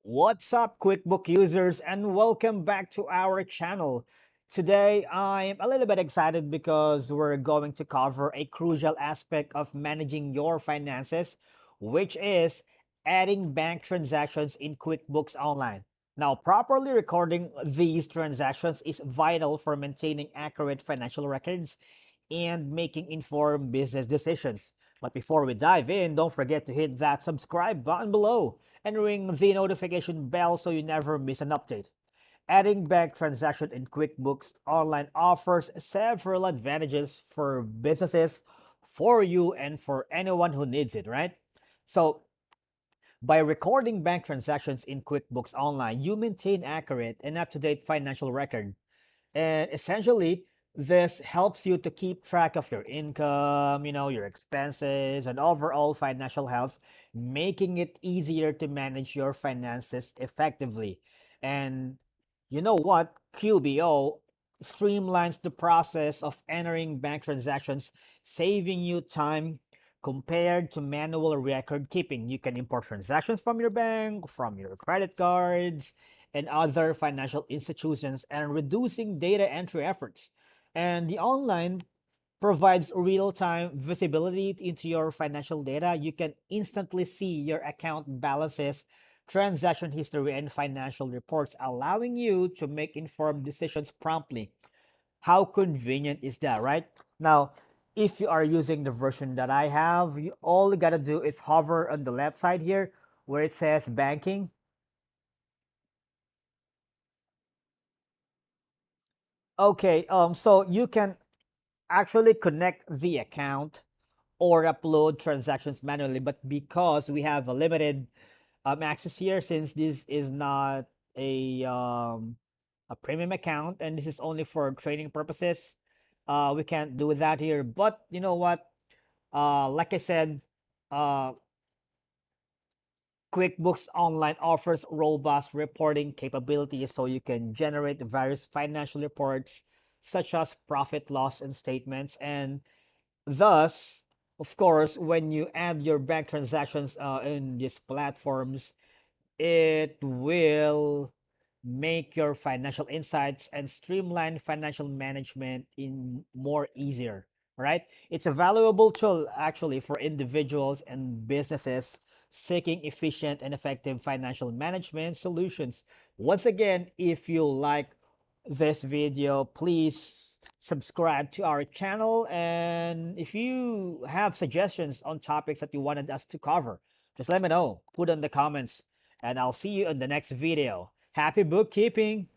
What's up, QuickBook users, and welcome back to our channel. Today, I'm a little bit excited because we're going to cover a crucial aspect of managing your finances, which is adding bank transactions in QuickBooks Online. Now, properly recording these transactions is vital for maintaining accurate financial records and making informed business decisions. But before we dive in, don't forget to hit that subscribe button below and ring the notification bell so you never miss an update. Adding bank transaction in QuickBooks Online offers several advantages for businesses, for you, and for anyone who needs it, right? So, by recording bank transactions in QuickBooks Online, you maintain accurate and up-to-date financial record. And essentially, this helps you to keep track of your income, your expenses, and overall financial health, making it easier to manage your finances effectively. And you know what? QBO streamlines the process of entering bank transactions, saving you time compared to manual record keeping. You can import transactions from your bank, from your credit cards, and other financial institutions, and reducing data entry efforts. And the online provides real-time visibility into your financial data. You can instantly see your account balances, transaction history, and financial reports, allowing you to make informed decisions promptly. How convenient is that, right? Now, if you are using the version that I have, all you gotta do is hover on the left side here where it says banking. Okay, so you can actually connect the account or upload transactions manually, but because we have a limited access here, since this is not a premium account and this is only for training purposes, we can't do that here. But you know what? Like I said, uh, QuickBooks Online offers robust reporting capabilities so you can generate various financial reports such as profit, loss, and statements. And thus, of course, when you add your bank transactions in these platforms, it will make your financial insights and streamline financial management in more easier, right? It's a valuable tool actually for individuals and businesses seeking efficient and effective financial management solutions. Once again, if you like this video, please subscribe to our channel, and if you have suggestions on topics that you wanted us to cover, just let me know, put in the comments, and I'll see you in the next video. Happy bookkeeping!